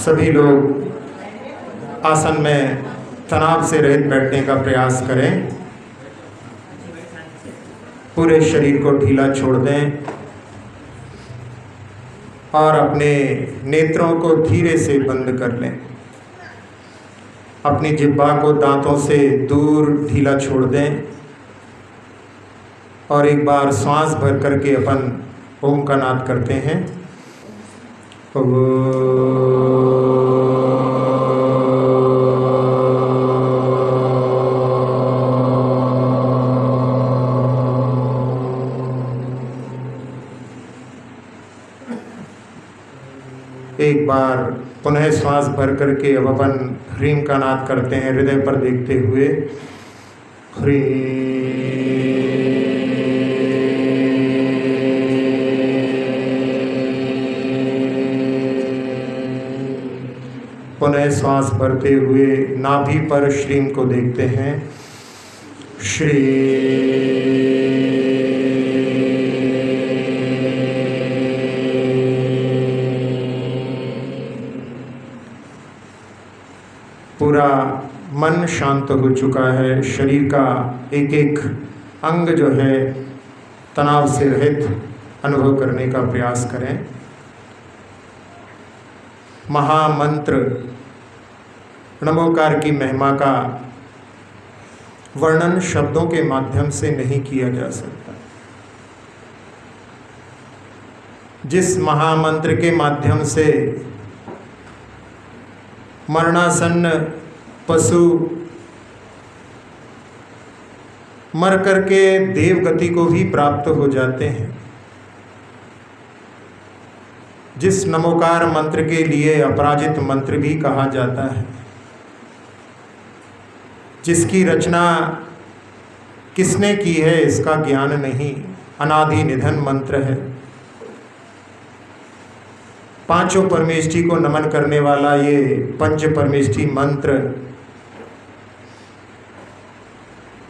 सभी लोग आसन में तनाव से रहित बैठने का प्रयास करें। पूरे शरीर को ढीला छोड़ दें और अपने नेत्रों को धीरे से बंद कर लें। अपनी जिह्वा को दांतों से दूर ढीला छोड़ दें और एक बार सांस भर करके अपन ओम का नाद करते हैं। एक बार पुनः श्वास भर करके अब अपन ह्रीम का नाद करते हैं, हृदय पर देखते हुए। ह्रीम। पुनः श्वास भरते हुए नाभि पर श्रीम को देखते हैं। श्री। पूरा मन शांत हो चुका है। शरीर का एक एक अंग जो है तनाव से रहित अनुभव करने का प्रयास करें। महामंत्र नमोकार की महिमा का वर्णन शब्दों के माध्यम से नहीं किया जा सकता। जिस महामंत्र के माध्यम से मरणासन्न पशु मर करके देवगति को भी प्राप्त हो जाते हैं, जिस नमोकार मंत्र के लिए अपराजित मंत्र भी कहा जाता है, जिसकी रचना किसने की है इसका ज्ञान नहीं, अनादि निधन मंत्र है। पांचों परमेष्ठी को नमन करने वाला ये पंच परमेष्ठी मंत्र,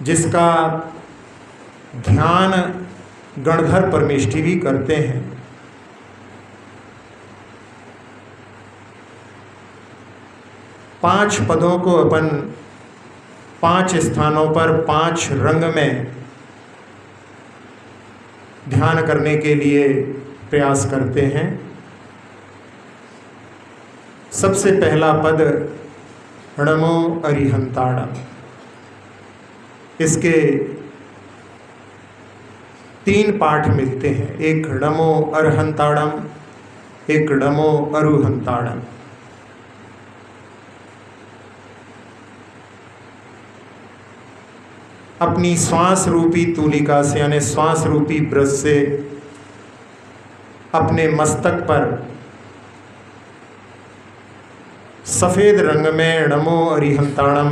जिसका ध्यान गणधर परमेष्ठी भी करते हैं। पांच पदों को अपन पांच स्थानों पर पांच रंग में ध्यान करने के लिए प्रयास करते हैं। सबसे पहला पद णमो अरिहंताणम। इसके तीन पाठ मिलते हैं, एक णमो अरहंताणम, एक णमो अरुहंताणम। अपनी श्वास रूपी तूलिका से यानी श्वास रूपी ब्रश से अपने मस्तक पर सफ़ेद रंग में णमो अरिहंताणम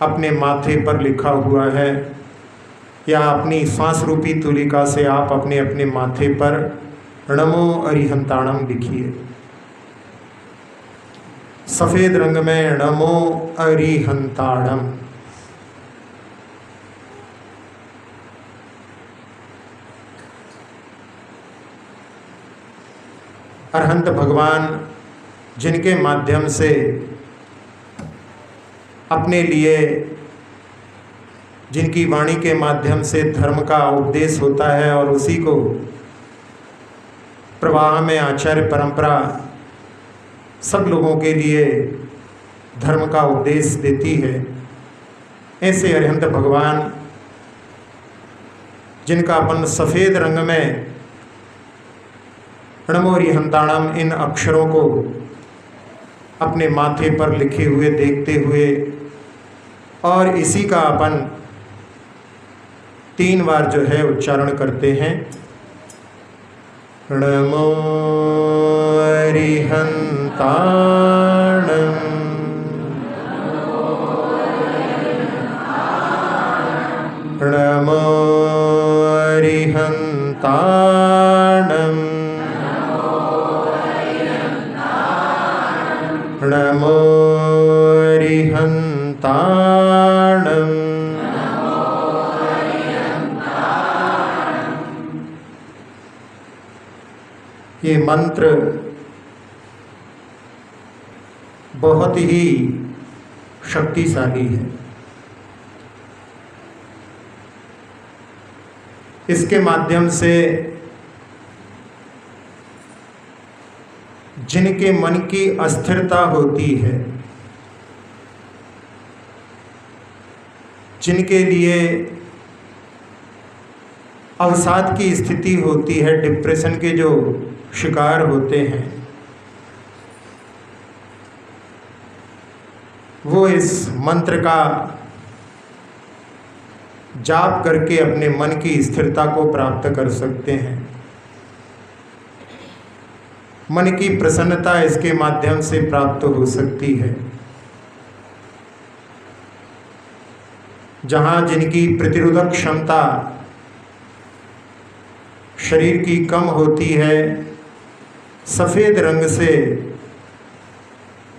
अपने माथे पर लिखा हुआ है, या अपनी श्वास रूपी तूलिका से आप अपने अपने माथे पर णमो अरिहंताणम लिखिए। सफ़ेद रंग में णमो अरिहंताणम। अरहंत भगवान जिनके माध्यम से अपने लिए, जिनकी वाणी के माध्यम से धर्म का उपदेश होता है और उसी को प्रवाह में आचार्य परंपरा सब लोगों के लिए धर्म का उपदेश देती है, ऐसे अरहंत भगवान जिनका अपन सफ़ेद रंग में णमो अरिहंताणम इन अक्षरों को अपने माथे पर लिखे हुए देखते हुए, और इसी का अपन 3 बार जो है उच्चारण करते हैं। णमो अरिहंताणम, णमो अरिहंताणम, णमो अरिहंताणम। ये मंत्र बहुत ही शक्तिशाली है। इसके माध्यम से जिनके मन की अस्थिरता होती है, जिनके लिए अवसाद की स्थिति होती है, डिप्रेशन के जो शिकार होते हैं, वो इस मंत्र का जाप करके अपने मन की स्थिरता को प्राप्त कर सकते हैं। मन की प्रसन्नता इसके माध्यम से प्राप्त हो सकती है। जहाँ जिनकी प्रतिरोधक क्षमता शरीर की कम होती है, सफ़ेद रंग से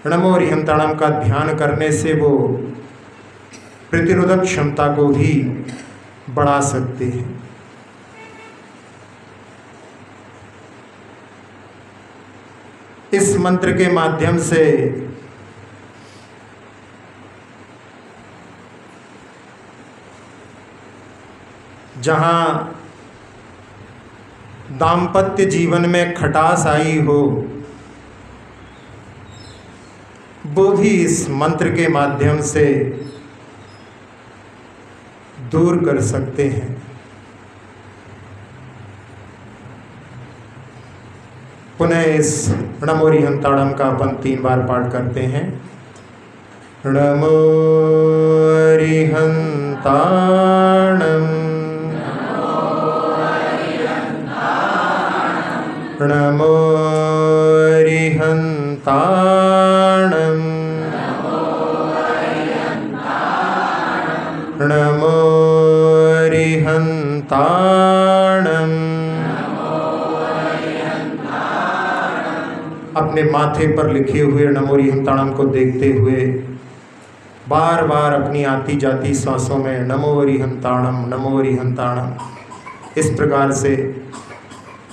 नमो अरिहंताणम का ध्यान करने से वो प्रतिरोधक क्षमता को भी बढ़ा सकते हैं। इस मंत्र के माध्यम से जहाँ दाम्पत्य जीवन में खटास आई हो, वो भी इस मंत्र के माध्यम से दूर कर सकते हैं। पुनः इस नमो अरिहंताणम का अपन 3 बार पाठ करते हैं। नमो अरिहंताणम, नमो अरिहंताणम, नमो अरिहंताणम। अपने माथे पर लिखे हुए नमो अरिहंताणम को देखते हुए बार बार अपनी आती जाती सांसों में नमो अरिहंताणम, नमो अरिहंताणम, इस प्रकार से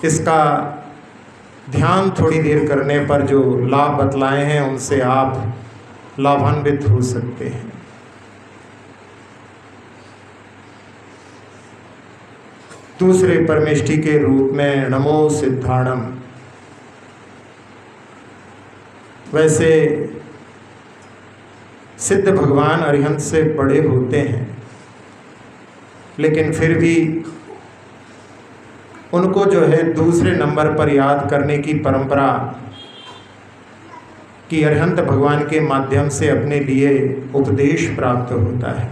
इसका ध्यान थोड़ी देर करने पर जो लाभ बतलाए हैं उनसे आप लाभान्वित हो सकते हैं। दूसरे परमेष्टि के रूप में नमो सिद्धाणम। वैसे सिद्ध भगवान अरिहंत से बड़े होते हैं, लेकिन फिर भी उनको जो है दूसरे नंबर पर याद करने की परंपरा कि अरिहंत भगवान के माध्यम से अपने लिए उपदेश प्राप्त होता है।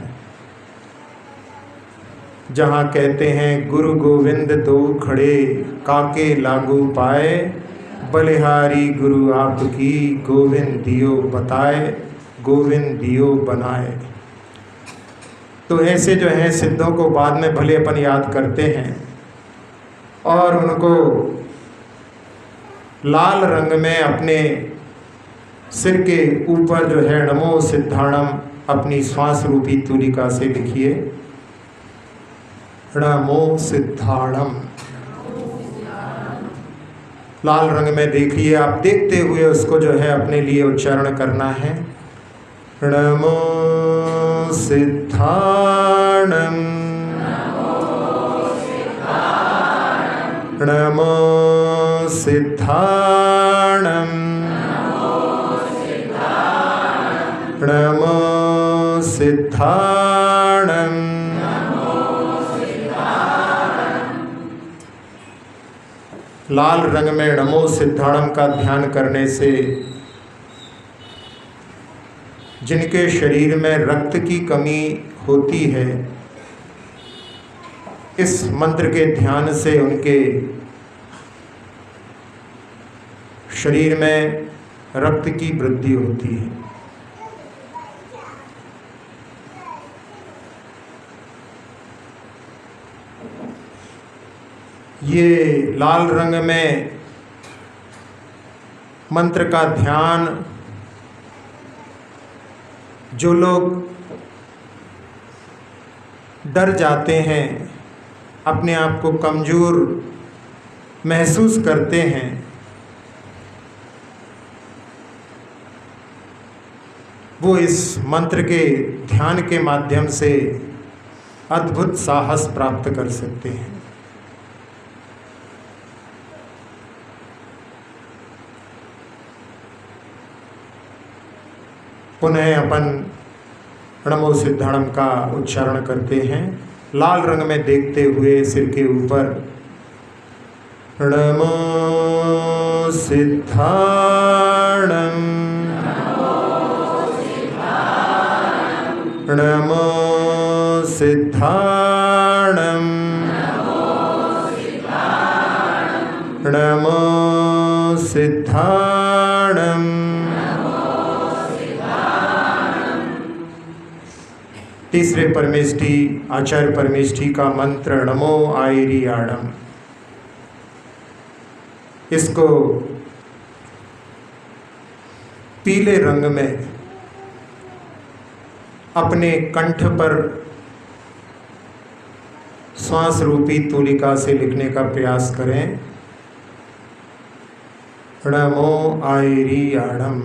जहाँ कहते हैं गुरु गोविंद दो खड़े, काके लागू पाए, बलिहारी गुरु आपकी, गोविंद दियो बताए, गोविंद दियो बनाए। तो ऐसे जो हैं सिद्धों को बाद में भले अपन याद करते हैं और उनको लाल रंग में अपने सिर के ऊपर जो है नमो सिद्धाणम अपनी श्वास रूपी तूलिका से लिखिए। नमो सिद्धाणम लाल रंग में देखिए, आप देखते हुए उसको जो है अपने लिए उच्चारण करना है। नमो सिद्धाणम, नमो सिद्धाणम, नमो सिद्धाणम। लाल रंग में नमो सिद्धाणम का ध्यान करने से जिनके शरीर में रक्त की कमी होती है, इस मंत्र के ध्यान से उनके शरीर में रक्त की वृद्धि होती है। ये लाल रंग में मंत्र का ध्यान जो लोग डर जाते हैं, अपने आप को कमज़ोर महसूस करते हैं, वो इस मंत्र के ध्यान के माध्यम से अद्भुत साहस प्राप्त कर सकते हैं। पुनः अपन नमो सिद्धाणम का उच्चारण करते हैं, लाल रंग में देखते हुए सिर के ऊपर। नमो सिद्धाणम, नमो सिद्धाणम, नमो सिद्धाणम। तीसरे परमेष्ठी आचार्य परमेष्ठी का मंत्र नमो आयरियाणम। इसको पीले रंग में अपने कंठ पर श्वास रूपी तूलिका से लिखने का प्रयास करें। नमो आयरियाणम,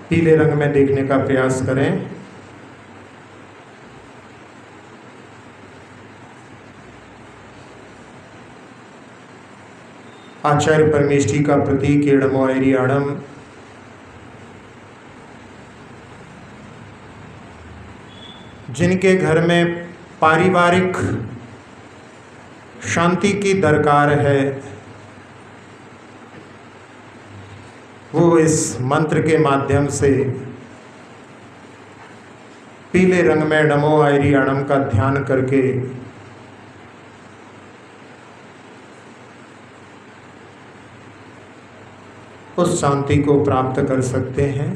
पीले रंग में देखने का प्रयास करें। आचार्य परमेष्ठी का प्रतीक नमो आयरियाणम जिनके घर में पारिवारिक शांति की दरकार है, वो इस मंत्र के माध्यम से पीले रंग में नमो आयरियाणम का ध्यान करके उस शांति को प्राप्त कर सकते हैं।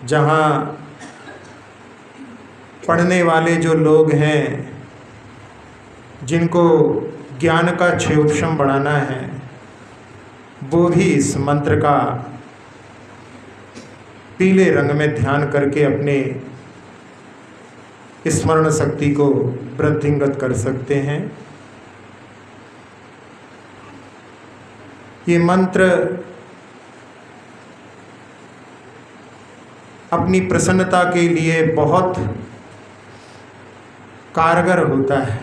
जहाँ पढ़ने वाले जो लोग हैं, जिनको ज्ञान का क्षेपशम बढ़ाना है, वो भी इस मंत्र का पीले रंग में ध्यान करके अपने स्मरण शक्ति को वृद्धिंगत कर सकते हैं। ये मंत्र अपनी प्रसन्नता के लिए बहुत कारगर होता है।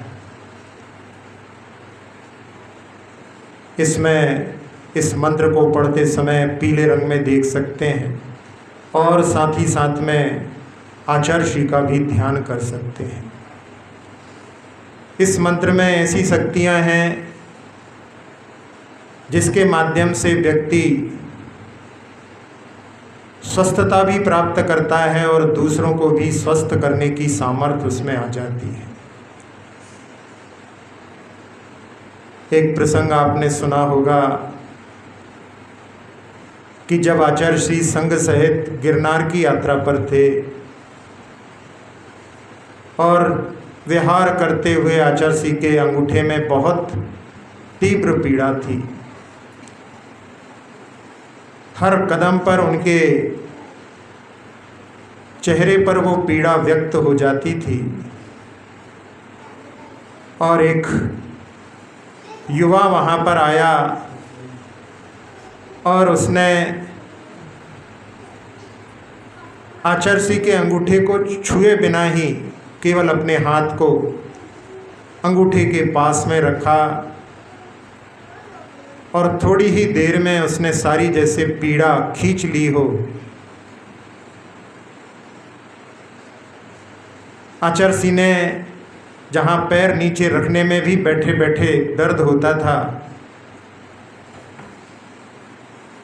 इसमें इस मंत्र को पढ़ते समय पीले रंग में देख सकते हैं और साथ ही साथ में आचार्य श्री का भी ध्यान कर सकते हैं। इस मंत्र में ऐसी शक्तियां हैं जिसके माध्यम से व्यक्ति स्वस्थता भी प्राप्त करता है और दूसरों को भी स्वस्थ करने की सामर्थ्य उसमें आ जाती है। एक प्रसंग आपने सुना होगा कि जब आचार्य श्री संघ सहित गिरनार की यात्रा पर थे और विहार करते हुए आचार्य श्री के अंगूठे में बहुत तीव्र पीड़ा थी। हर कदम पर उनके चेहरे पर वो पीड़ा व्यक्त हो जाती थी और एक युवा वहाँ पर आया और उसने आचार्य श्री के अंगूठे को छुए बिना ही केवल अपने हाथ को अंगूठे के पास में रखा और थोड़ी ही देर में उसने सारी जैसे पीड़ा खींच ली हो। आचार्य श्री ने जहाँ पैर नीचे रखने में भी बैठे बैठे दर्द होता था,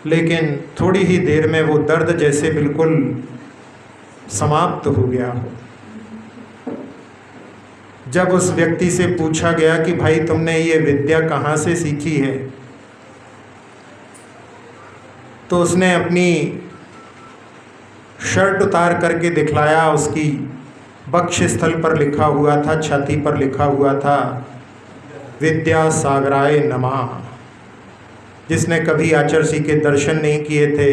लेकिन थोड़ी ही देर में वो दर्द जैसे बिल्कुल समाप्त हो गया हो। जब उस व्यक्ति से पूछा गया कि भाई तुमने ये विद्या कहाँ से सीखी है, तो उसने अपनी शर्ट उतार करके दिखलाया। उसकी वक्ष स्थल पर लिखा हुआ था, छाती पर लिखा हुआ था विद्या सागराय नमः। जिसने कभी आचार्य श्री के दर्शन नहीं किए थे,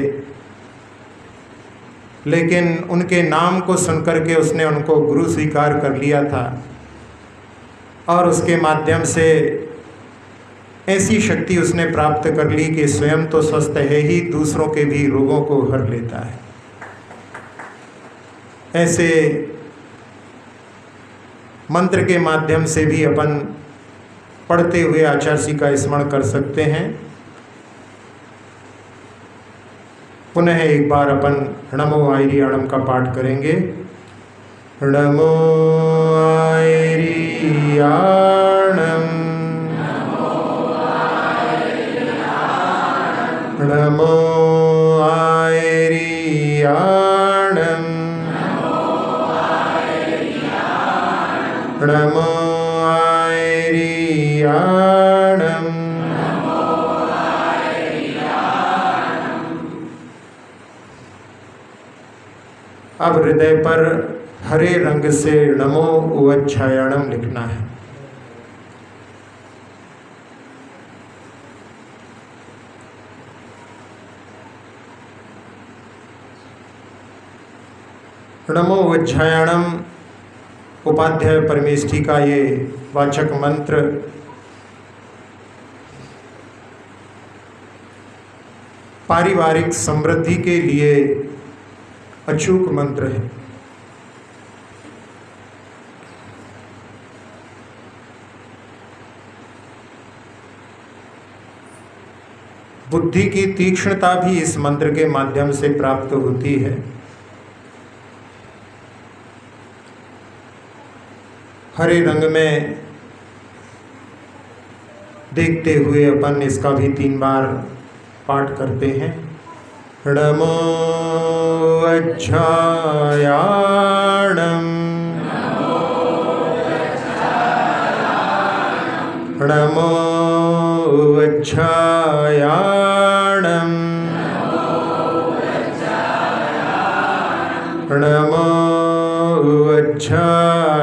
लेकिन उनके नाम को सुनकर के उसने उनको गुरु स्वीकार कर लिया था और उसके माध्यम से ऐसी शक्ति उसने प्राप्त कर ली कि स्वयं तो स्वस्थ है ही, दूसरों के भी रोगों को हर लेता है। ऐसे मंत्र के माध्यम से भी अपन पढ़ते हुए आचार्य का स्मरण कर सकते हैं। पुनः एक बार अपन नमो आयरियाणम का पाठ करेंगे। नमो आयरियाणम, नमो आयरियाणम, नमो आयरियाणम। अब हृदय पर हरे रंग से नमो उवच्छायाणम लिखना है। नमो उवच्छायाणम उपाध्याय परमेष्ठी का ये वाचक मंत्र पारिवारिक समृद्धि के लिए अचूक मंत्र है। बुद्धि की तीक्ष्णता भी इस मंत्र के माध्यम से प्राप्त होती है। हरे रंग में देखते हुए अपन इसका भी 3 बार पाठ करते हैं। नमो अच्छायाणम, नमो अच्छायाणम, नमो अच्छायाणम।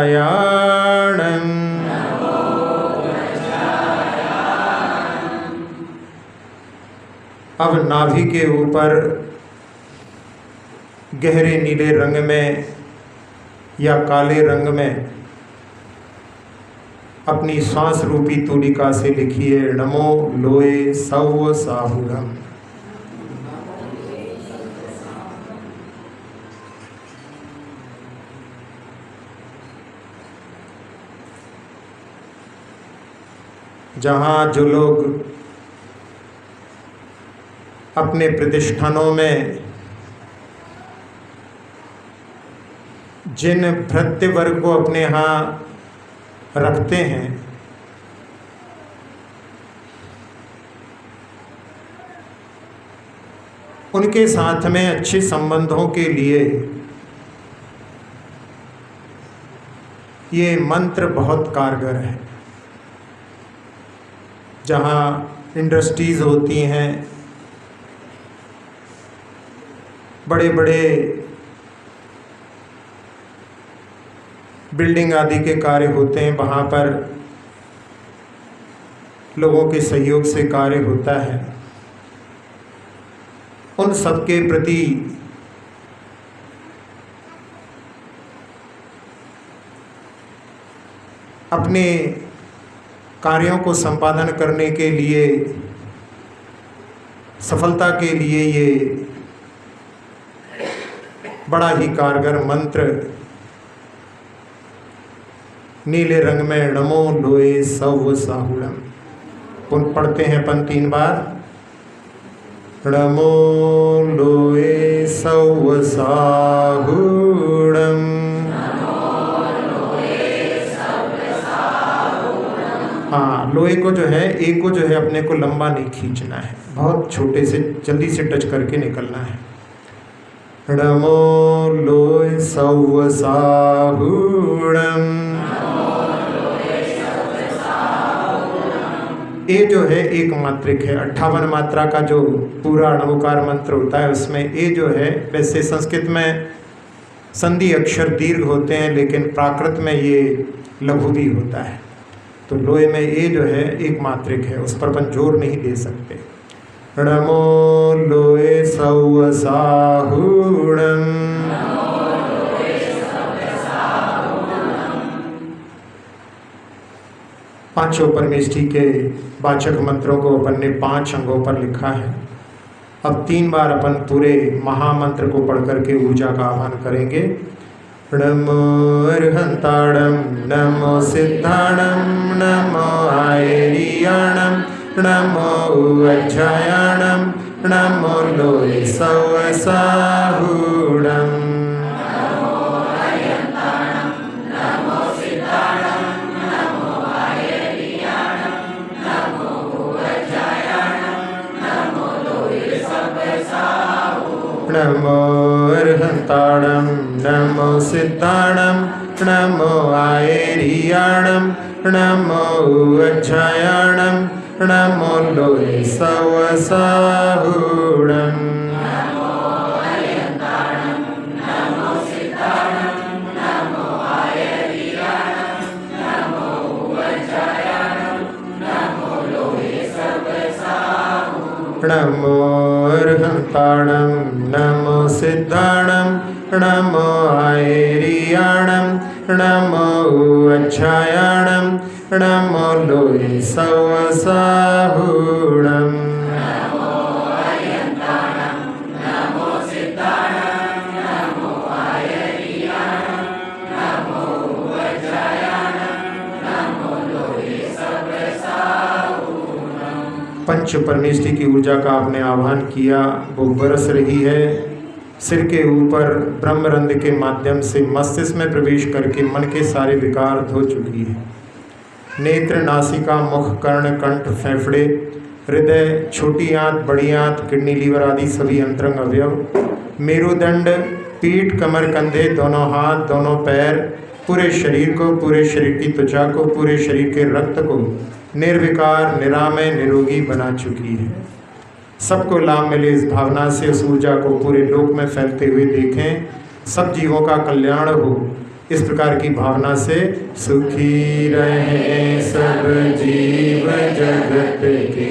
अब नाभि के ऊपर गहरे नीले रंग में या काले रंग में अपनी श्वास रूपी तूलिका से लिखिए नमो लोए सव साहुरम। जहाँ जो लोग अपने प्रतिष्ठानों में जिन भृत्य वर्ग को अपने यहाँ रखते हैं, उनके साथ में अच्छे संबंधों के लिए ये मंत्र बहुत कारगर है। जहाँ इंडस्ट्रीज होती हैं, बड़े बड़े बिल्डिंग आदि के कार्य होते हैं, वहाँ पर लोगों के सहयोग से कार्य होता है। उन सब के प्रति अपने कार्यों को संपादन करने के लिए, सफलता के लिए ये बड़ा ही कारगर मंत्र नीले रंग में नमो लोए सव साहुरम पुनः पढ़ते हैं अपन 3 बार। नमो लोए सव साहुरम। हाँ, लोए को जो है, एक को जो है अपने को लंबा नहीं खींचना है, बहुत छोटे से जल्दी से टच करके निकलना है। नमो लोए सव साहुरम। ए जो है एक मात्रिक है। 58 मात्रा का जो पूरा णवकार मंत्र होता है उसमें ए जो है, वैसे संस्कृत में संधि अक्षर दीर्घ होते हैं लेकिन प्राकृत में ये लघु भी होता है। तो लोए में ए जो है एक मात्रिक है, उस पर अपन जोर नहीं दे सकते। नमो लोए सव साहुरम। पांचों परमेष्ठी के वाचक मंत्रों को अपन ने 5 अंगों पर लिखा है। अब 3 बार अपन पूरे महामंत्र को पढ़ करके ऊर्जा का आह्वान करेंगे। नमो अरहंताणं नमो सिद्धाणं नमो आयरियाणं नमो उज्जयाणं नमो लोहे सवसाहूणम्। नमो अरहंताणं नमो सिद्धाणं नमो आयरियाणं नमो उज्जयाणं नमो लोहे सवसाहूणम्। नमो अरहंताणं नमो सिद्धाणं नमो आयरियाणं नमो उज्जयाणं नमो लोहे सवसाहूणम्। पंच परमेष्ठी की ऊर्जा का आपने आह्वान किया, वो बरस रही है। सिर के ऊपर ब्रह्मरंध्र के माध्यम से मस्तिष्क में प्रवेश करके मन के सारे विकार धो चुकी है। नेत्र, नासिका, मुख, कर्ण, कंठ, फेफड़े, हृदय, छोटी आंत, बड़ी आंत, किडनी, लीवर आदि सभी अंतरंग अवयव, मेरुदंड, पीठ, कमर, कंधे, दोनों हाथ, दोनों पैर, पूरे शरीर को, पूरे शरीर की त्वचा को, पूरे शरीर के रक्त को निर्विकार, निरामय, निरोगी बना चुकी है। सबको लाभ मिले इस भावना से उस ऊर्जा को पूरे लोक में फैलते हुए देखें। सब जीवों का कल्याण हो, इस प्रकार की भावना से सुखी रहे सब जीव जगत के,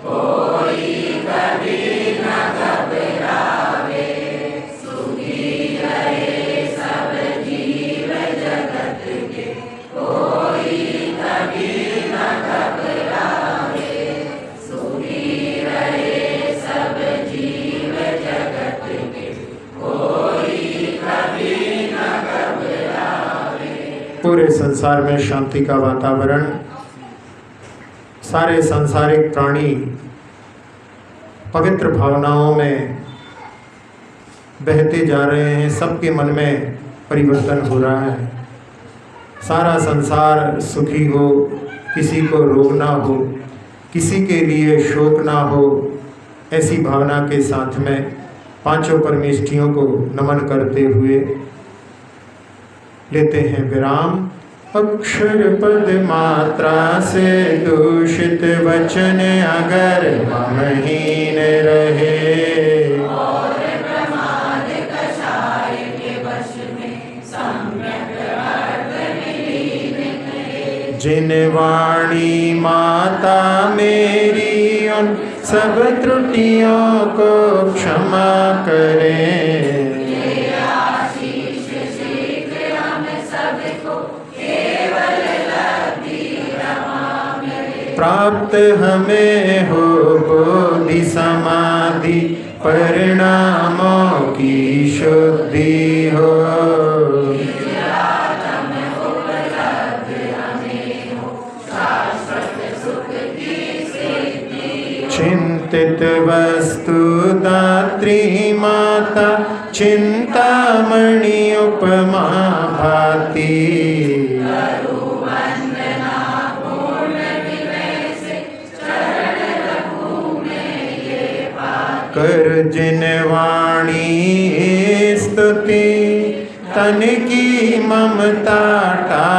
कोई कभी न घबरावे। सुखी रहे सब जीव जगत के, कोई कभी न घबरावे। सुखी रहे सब जीव जगत के, कोई कभी न घबरावे। पूरे संसार में शांति का वातावरण, सारे सांसारिक प्राणी पवित्र भावनाओं में बहते जा रहे हैं। सबके मन में परिवर्तन हो रहा है। सारा संसार सुखी हो, किसी को रोग ना हो, किसी के लिए शोक ना हो, ऐसी भावना के साथ में पांचों परमेष्ठियों को नमन करते हुए लेते हैं विराम। अक्षर पद मात्रा से दूषित वचन अगर महीन रहे, और प्रमाद कषाय के वश में सम्यक अर्थ विलीन करे। जिन वाणी माता मेरी उन सब त्रुटियों को क्षमा करें। प्राप्त हमें हो बोधि समाधि परिणामों की शुद्धि हो। चिंतित वस्तु दात्री माता चिंतामणि उपमा भाती। कर जिन वाणी स्तुति तन की ममता टा।